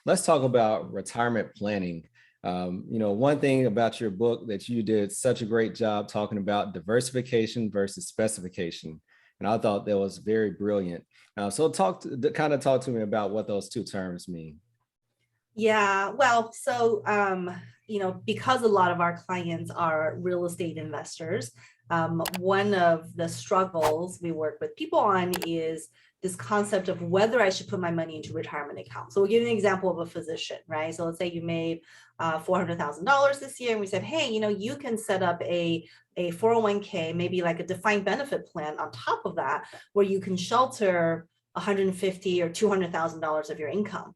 let's talk about retirement planning. One thing about your book that you did such a great job talking about diversification versus specification. And I thought that was very brilliant. So kind of talk to me about what those two terms mean. Yeah, well, so because a lot of our clients are real estate investors, one of the struggles we work with people on is this concept of whether I should put my money into retirement accounts. So we'll give you an example of a physician, right? So let's say you made $400,000 this year, and we said, hey, you can set up a 401k, maybe like a defined benefit plan on top of that, where you can shelter 150 or $200,000 of your income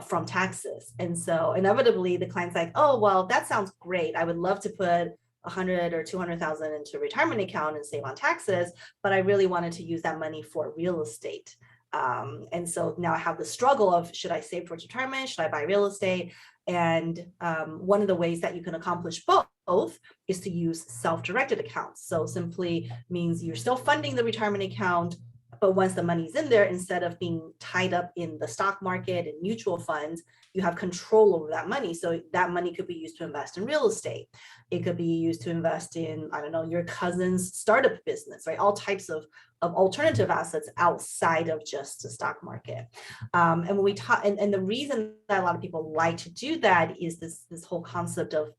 from taxes. And so inevitably the client's like, oh, well, that sounds great. I would love to put 100 or 200,000 into a retirement account and save on taxes, but I really wanted to use that money for real estate. And so now I have the struggle of, should I save towards retirement? Should I buy real estate? And one of the ways that you can accomplish both is to use self-directed accounts. So simply means you're still funding the retirement account, but once the money's in there, instead of being tied up in the stock market and mutual funds, you have control over that money. So that money could be used to invest in real estate. It could be used to invest in, I don't know, your cousin's startup business, right? All types of alternative assets outside of just the stock market. And when we talk, and the reason that a lot of people like to do that is this whole concept of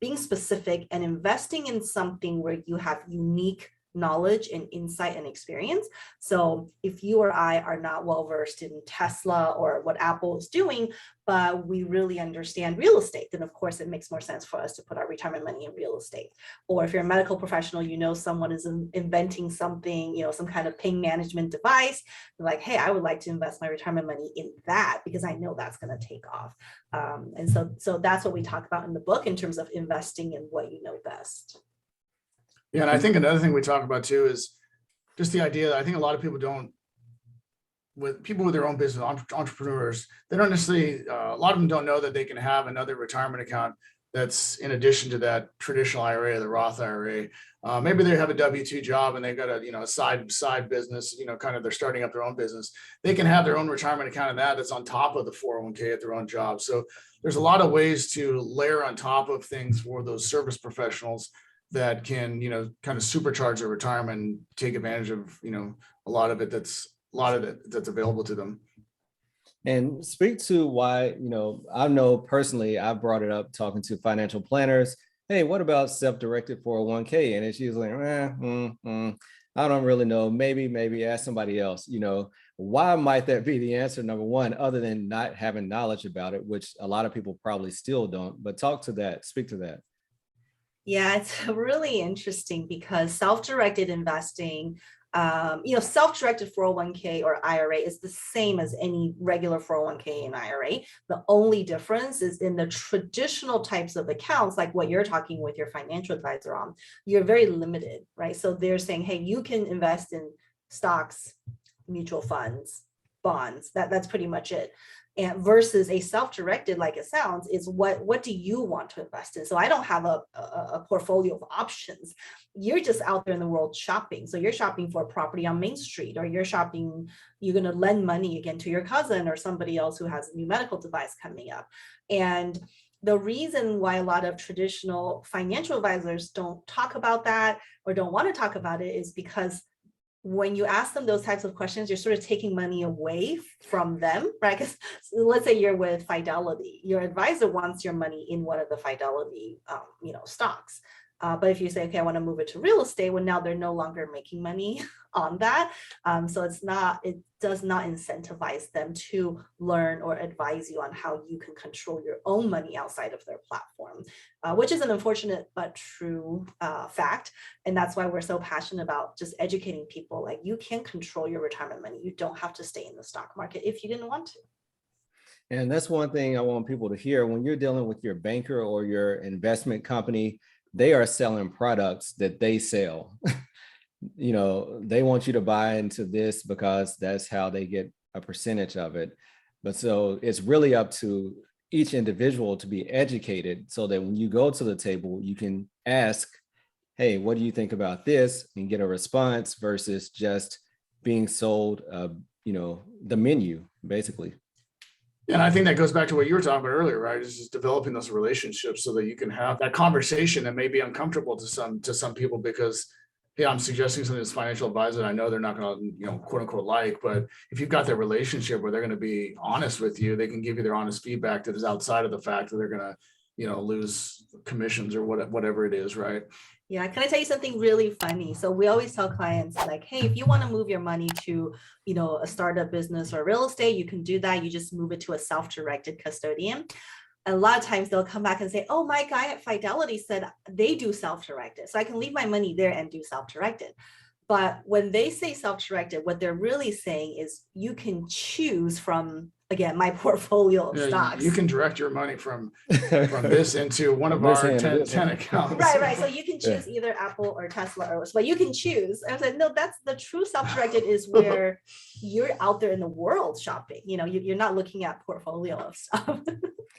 being specific and investing in something where you have unique knowledge and insight and experience. So if you or I are not well versed in Tesla or what Apple is doing, but we really understand real estate, then of course it makes more sense for us to put our retirement money in real estate. Or if you're a medical professional, someone is inventing something, some kind of pain management device, you're like, hey, I would like to invest my retirement money in that because I know that's going to take off. And so that's what we talk about in the book in terms of investing in what you know best. Yeah, and I think another thing we talk about too is just the idea that I think a lot of people don't, with people with their own business, entrepreneurs, they don't necessarily, a lot of them don't know that they can have another retirement account that's in addition to that traditional IRA, the Roth IRA. Maybe they have a W-2 job and they've got a side business, kind of they're starting up their own business. They can have their own retirement account in that's on top of the 401k at their own job. So there's a lot of ways to layer on top of things for those service professionals that can, kind of supercharge their retirement and take advantage of, a lot of it that's available to them. And speak to why, I know personally, I brought it up talking to financial planners. Hey, what about self-directed 401k? And it's usually, I don't really know. Maybe ask somebody else. Why might that be the answer? Number one, other than not having knowledge about it, which a lot of people probably still don't. But speak to that. Yeah, it's really interesting because self-directed investing, self-directed 401k or IRA is the same as any regular 401k and IRA. The only difference is in the traditional types of accounts, like what you're talking with your financial advisor on, you're very limited, right? So they're saying, hey, you can invest in stocks, mutual funds, bonds. That's pretty much it. And versus a self-directed, like it sounds, is what do you want to invest in? So I don't have a portfolio of options. You're just out there in the world shopping. So you're shopping for a property on Main Street, or you're going to lend money again to your cousin or somebody else who has a new medical device coming up. And the reason why a lot of traditional financial advisors don't talk about that or don't want to talk about it is because when you ask them those types of questions, you're sort of taking money away from them, right? Because let's say you're with Fidelity, your advisor wants your money in one of the Fidelity, stocks. But if you say, okay, I want to move it to real estate, well, now they're no longer making money on that. So it does not incentivize them to learn or advise you on how you can control your own money outside of their platform, which is an unfortunate but true fact. And that's why we're so passionate about just educating people. Like, you can control your retirement money. You don't have to stay in the stock market if you didn't want to. And that's one thing I want people to hear. When you're dealing with your banker or your investment company, they are selling products that they sell. They want you to buy into this because that's how they get a percentage of it. But so it's really up to each individual to be educated so that when you go to the table, you can ask, hey, what do you think about this? And get a response versus just being sold, the menu, basically. And I think that goes back to what you were talking about earlier, right? Is just developing those relationships so that you can have that conversation that may be uncomfortable to some people because, hey, I'm suggesting something as financial advisor. I know they're not going to, you know, quote unquote like, but if you've got that relationship where they're going to be honest with you, they can give you their honest feedback that is outside of the fact that they're going to, you know, lose commissions or whatever it is, right? Yeah, can I tell you something really funny? So we always tell clients like, hey, if you want to move your money to, you know, a startup business or real estate, you can do that. You just move it to a self-directed custodian. A lot of times they'll come back and say, oh, my guy at Fidelity said they do self-directed. So I can leave my money there and do self-directed. But when they say self-directed, what they're really saying is you can choose from, again, my portfolio of Yeah, stocks. you can direct your money from this into one of From this our hand to 10 this hand. accounts. Right. So you can choose either Apple or Tesla, or but you can choose. I said, no, that's the true self-directed is where you're out there in the world shopping. You know, you're not looking at portfolio of stuff.